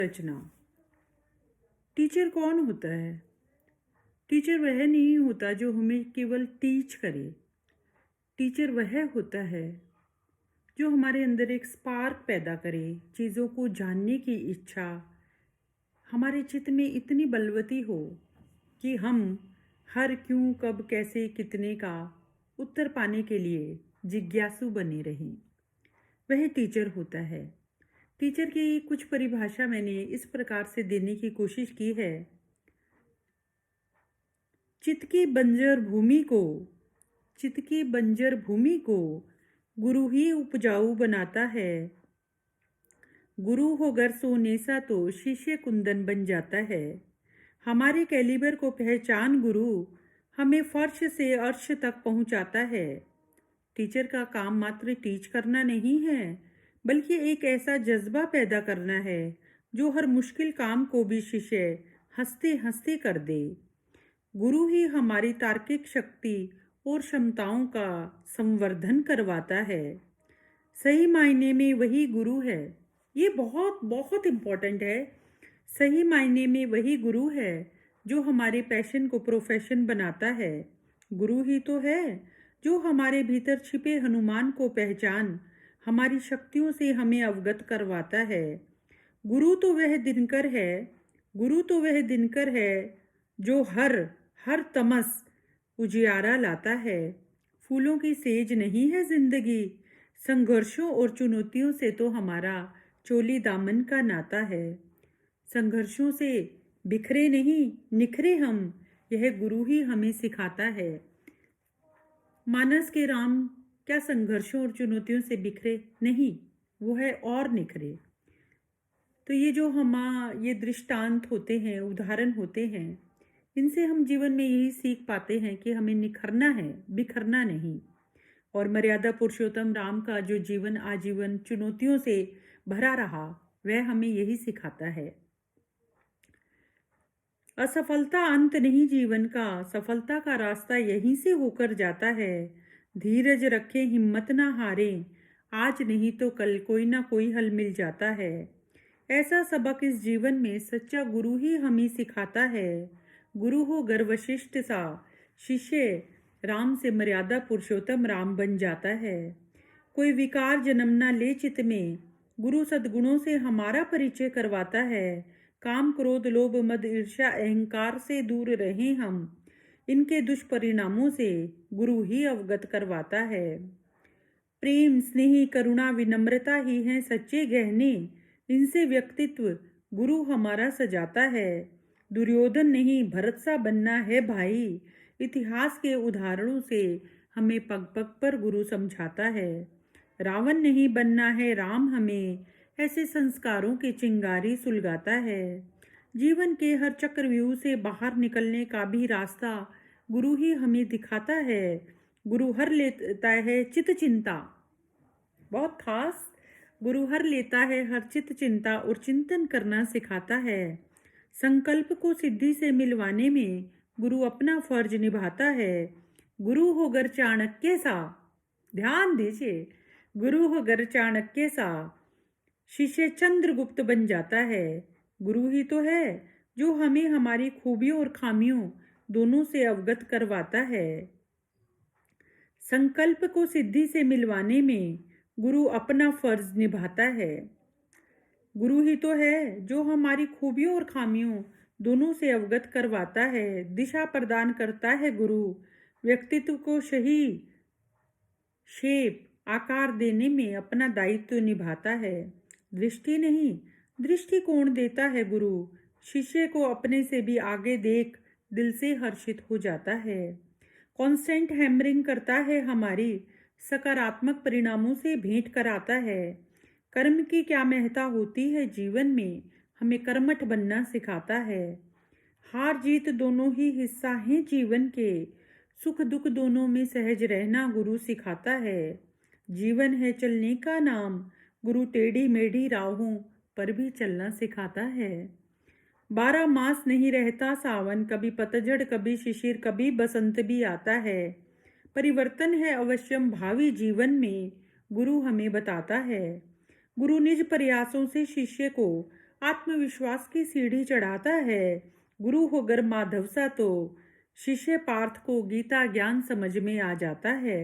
रचना। Teacher कौन होता है? टीचर वह नहीं होता जो हमें केवल टीच करे। टीचर वह होता है जो हमारे अंदर एक स्पार्क पैदा करे, चीज़ों को जानने की इच्छा हमारे चित्त में इतनी बलवती हो कि हम हर, क्यों, कब, कैसे, कितने का उत्तर पाने के लिए जिज्ञासु बने रहें। वह टीचर होता है। टीचर की कुछ परिभाषा मैंने इस प्रकार से देने की कोशिश की है। चित्त की बंजर भूमि को गुरु ही उपजाऊ बनाता है। गुरु होकर सोने सा तो शिष्य कुंदन बन जाता है। हमारे कैलिबर को पहचान गुरु हमें फर्श से अर्श तक पहुंचाता है। टीचर का काम मात्र टीच करना नहीं है, बल्कि एक ऐसा जज्बा पैदा करना है जो हर मुश्किल काम को भी शिष्य हंसते हंसते कर दे। गुरु ही हमारी तार्किक शक्ति और क्षमताओं का संवर्धन करवाता है। सही मायने में वही गुरु है। ये बहुत बहुत इम्पोर्टेंट है। सही मायने में वही गुरु है जो हमारे पैशन को प्रोफेशन बनाता है। गुरु ही तो है जो हमारे भीतर छिपे हनुमान को पहचान हमारी शक्तियों से हमें अवगत करवाता है। गुरु तो वह दिनकर है जो हर तमस उजियारा लाता है। फूलों की सेज नहीं है जिंदगी, संघर्षों और चुनौतियों से तो हमारा चोली दामन का नाता है। संघर्षों से बिखरे नहीं निखरे हम, यह गुरु ही हमें सिखाता है। मानस के राम क्या संघर्षों और चुनौतियों से बिखरे? नहीं, वो है और निखरे। तो ये जो ये दृष्टांत होते हैं, उदाहरण होते हैं, इनसे हम जीवन में यही सीख पाते हैं कि हमें निखरना है, बिखरना नहीं। और मर्यादा पुरुषोत्तम राम का जो जीवन आजीवन चुनौतियों से भरा रहा, वह हमें यही सिखाता है। असफलता अंत नहीं जीवन का, सफलता का रास्ता यहीं से होकर जाता है। धीरज रखें, हिम्मत ना हारें, आज नहीं तो कल कोई ना कोई हल मिल जाता है। ऐसा सबक इस जीवन में सच्चा गुरु ही हमें सिखाता है। गुरु हो गर वशिष्ठ सा, शिष्य राम से मर्यादा पुरुषोत्तम राम बन जाता है। कोई विकार जन्म ना ले चित्त में, गुरु सद्गुणों से हमारा परिचय करवाता है। काम, क्रोध, लोभ, मद, ईर्ष्या, अहंकार से दूर रहें हम, इनके दुष्परिणामों से गुरु ही अवगत करवाता है। प्रेम, स्नेह, करुणा, विनम्रता ही हैं सच्चे गहने, इनसे व्यक्तित्व गुरु हमारा सजाता है। दुर्योधन नहीं भरत सा बनना है भाई, इतिहास के उदाहरणों से हमें पग पग पर गुरु समझाता है। रावण नहीं बनना है राम हमें, ऐसे संस्कारों की चिंगारी सुलगाता है। जीवन के हर चक्रव्यूह से बाहर निकलने का भी रास्ता गुरु ही हमें दिखाता है। गुरु हर लेता है चित चिंता, बहुत खास, गुरु हर लेता है हर चित चिंता और चिंतन करना सिखाता है। संकल्प को सिद्धि से मिलवाने में गुरु अपना फर्ज निभाता है। गुरु हो गर चाणक्य सा, ध्यान दीजिए, गुरु हो गर चाणक्य सा, शिष्य चंद्रगुप्त बन जाता है। गुरु ही तो है जो हमें हमारी खूबियों और खामियों दोनों से अवगत करवाता है। संकल्प को सिद्धि से मिलवाने में गुरु अपना फर्ज निभाता है। गुरु ही तो है जो हमारी खूबियों और खामियों दोनों से अवगत करवाता है। दिशा प्रदान करता है गुरु, व्यक्तित्व को सही शेप आकार देने में अपना दायित्व निभाता है। दृष्टि नहीं, दृष्टिकोण देता है गुरु, शिष्य को अपने से भी आगे देख दिल से हर्षित हो जाता है। कांस्टेंट हैमरिंग करता है हमारी सकारात्मक परिणामों से भेंट कराता है। कर्म की क्या महत्ता होती है जीवन में, हमें कर्मठ बनना सिखाता है। हार जीत दोनों ही हिस्सा हैं जीवन के, सुख दुख दोनों में सहज रहना गुरु सिखाता है। जीवन है चलने का नाम, गुरु टेढ़ी मेढ़ी राहों पर भी चलना सिखाता है। 12 मास नहीं रहता सावन, कभी पतझड़ कभी शिशिर कभी बसंत भी आता है। परिवर्तन है अवश्यम भावी जीवन में, गुरु हमें बताता है। गुरु निज प्रयासों से शिष्य को आत्मविश्वास की सीढ़ी चढ़ाता है। गुरु होकर माधव सा तो शिष्य पार्थ को गीता ज्ञान समझ में आ जाता है।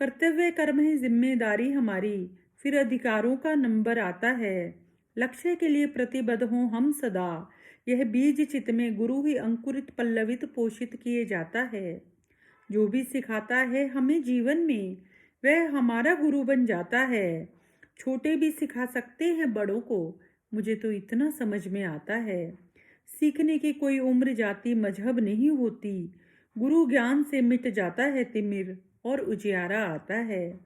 कर्तव्य कर्म है जिम्मेदारी हमारी, फिर अधिकारों का नंबर आता है। लक्ष्य के लिए प्रतिबद्ध हों हम सदा, यह बीज चित्त में गुरु ही अंकुरित पल्लवित पोषित किए जाता है। जो भी सिखाता है हमें जीवन में, वह हमारा गुरु बन जाता है। छोटे भी सिखा सकते हैं बड़ों को, मुझे तो इतना समझ में आता है। सीखने की कोई उम्र जाति मजहब नहीं होती। गुरु ज्ञान से मिट जाता है तिमिर और उजियारा आता है।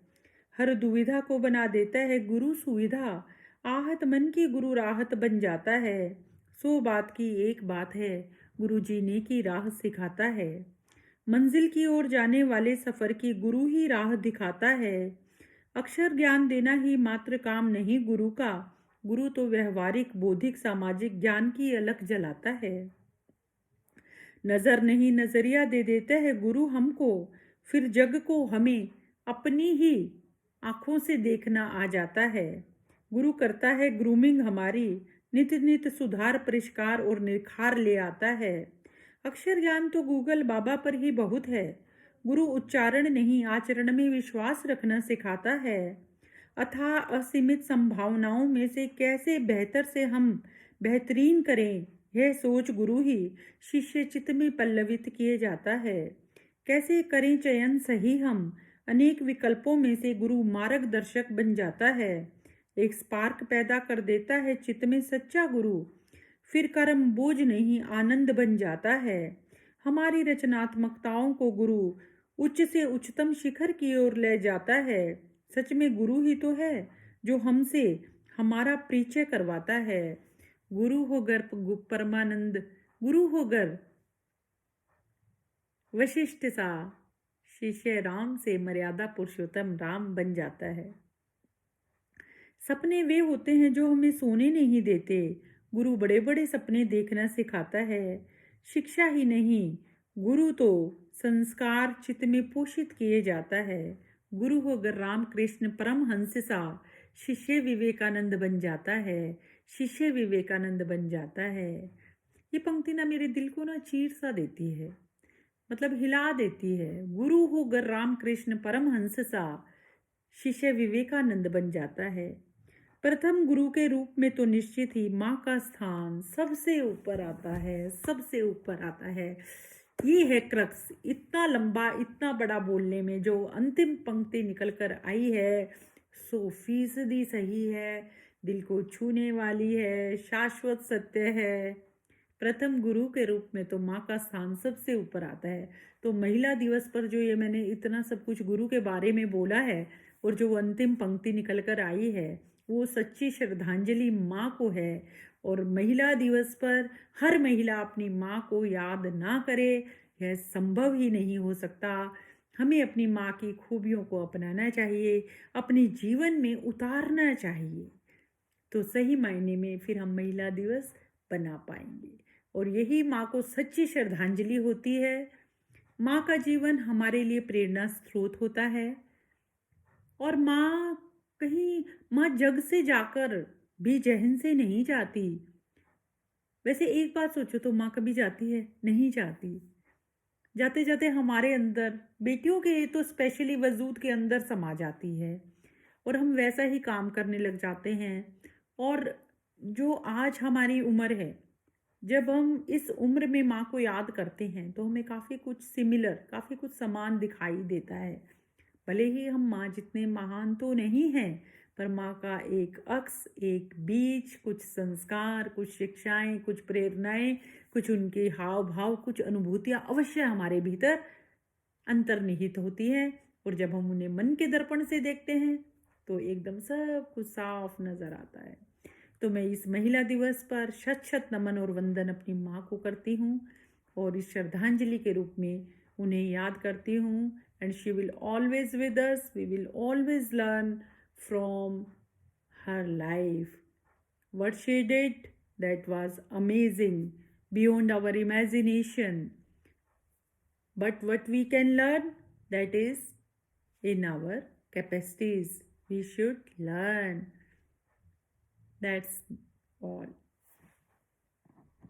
हर दुविधा को बना देता है गुरु सुविधा, आहत मन की गुरु राहत बन जाता है। 100 बात की एक बात है, गुरु जीने की राह सिखाता है। मंजिल की ओर जाने वाले सफर की गुरु ही राह दिखाता है। अक्षर ज्ञान देना ही मात्र काम नहीं गुरु का, गुरु तो व्यवहारिक बौद्धिक सामाजिक ज्ञान की अलख जलाता है। नजर नहीं नजरिया दे देता है गुरु हमको, फिर जग को हमें अपनी ही आंखों से देखना आ जाता है। गुरु करता है ग्रूमिंग हमारी, नित नित सुधार परिष्कार और निखार ले आता है। अक्षर ज्ञान तो गूगल बाबा पर ही बहुत है, गुरु उच्चारण नहीं आचरण में विश्वास रखना सिखाता है। अथाह असीमित संभावनाओं में से कैसे बेहतर से हम बेहतरीन करें, यह सोच गुरु ही शिष्य चित्त में पल्लवित किए जाता है। कैसे करें चयन सही हम, अनेक विकल्पों में से गुरु मार्गदर्शक बन जाता है। एक स्पार्क पैदा कर देता है चित्त में सच्चा गुरु, फिर कर्म बोझ नहीं आनंद बन जाता है। हमारी रचनात्मकताओं को गुरु उच्च से उच्चतम शिखर की ओर ले जाता है। सच में गुरु ही तो है जो हमसे हमारा परिचय करवाता है। गुरु होकर परमानंद, गुरु होकर वशिष्ठ सा, शिष्य राम से मर्यादा पुरुषोत्तम राम बन जाता है। सपने वे होते हैं जो हमें सोने नहीं देते। गुरु बड़े बड़े सपने देखना सिखाता है। शिक्षा ही नहीं, गुरु तो संस्कार चित्त में पोषित किए जाता है। गुरु होकर राम कृष्ण परमहंस सा, शिष्य विवेकानंद बन जाता है। शिष्य विवेकानंद बन जाता है। ये पंक्ति ना मेरे दिल को ना चीर सा देती है, मतलब हिला देती है। गुरु होकर राम कृष्ण परमहंस सा, शिष्य विवेकानंद बन जाता है। प्रथम गुरु के रूप में तो निश्चित ही माँ का स्थान सबसे ऊपर आता है, सबसे ऊपर आता है। ये है क्रक्स। इतना लंबा इतना बड़ा बोलने में जो अंतिम पंक्ति निकल कर आई है, 100% सही है, दिल को छूने वाली है, शाश्वत सत्य है। प्रथम गुरु के रूप में तो माँ का स्थान सबसे ऊपर आता है। तो महिला दिवस पर जो ये मैंने इतना सब कुछ गुरु के बारे में बोला है और जो अंतिम पंक्ति निकल कर आई है, वो सच्ची श्रद्धांजलि माँ को है। और महिला दिवस पर हर महिला अपनी माँ को याद ना करे, यह संभव ही नहीं हो सकता। हमें अपनी माँ की खूबियों को अपनाना चाहिए, अपने जीवन में उतारना चाहिए, तो सही मायने में फिर हम महिला दिवस बना पाएंगे। और यही माँ को सच्ची श्रद्धांजलि होती है। माँ का जीवन हमारे लिए प्रेरणा स्रोत होता है। और माँ जग से जाकर भी जहन से नहीं जाती। वैसे एक बात सोचो तो माँ कभी जाती है? नहीं जाती। जाते जाते हमारे अंदर, बेटियों के तो स्पेशली वजूद के अंदर समा जाती है और हम वैसा ही काम करने लग जाते हैं। और जो आज हमारी उम्र है, जब हम इस उम्र में माँ को याद करते हैं तो हमें काफ़ी कुछ सिमिलर, काफ़ी कुछ समान दिखाई देता है। भले ही हम माँ जितने महान तो नहीं हैं, पर माँ का एक अक्स, एक बीज, कुछ संस्कार, कुछ शिक्षाएं, कुछ प्रेरणाएं, कुछ उनके हाव भाव, कुछ अनुभूतियाँ अवश्य हमारे भीतर अंतर्निहित होती हैं। और जब हम उन्हें मन के दर्पण से देखते हैं तो एकदम सब कुछ साफ नजर आता है। तो मैं इस महिला दिवस पर शत शत नमन और वंदन अपनी माँ को करती हूँ और इस श्रद्धांजलि के रूप में उन्हें याद करती हूँ। And she will always with us, we will always learn from her life. What she did, that was amazing, beyond our imagination. But what we can learn, that is in our capacities. We should learn. That's all.